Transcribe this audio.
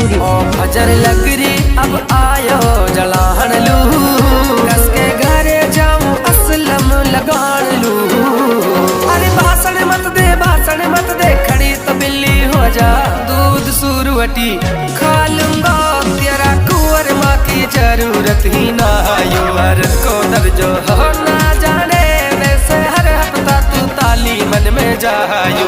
करेंगे। ओ फजर लकड़ी अब आयो जलाहन लू, कस के घरे जाऊं असलम लगान लू। अरे भाषण मत दे खड़ी तो बिल्ली हो जा, दूध सुरवटी खा लूंगा तेरा कुंवर माँ की जरूरत ही ना आयो। हर को दर्जो हो ना जाने वैसे हर हफ्ता तू ताली मन में जायो।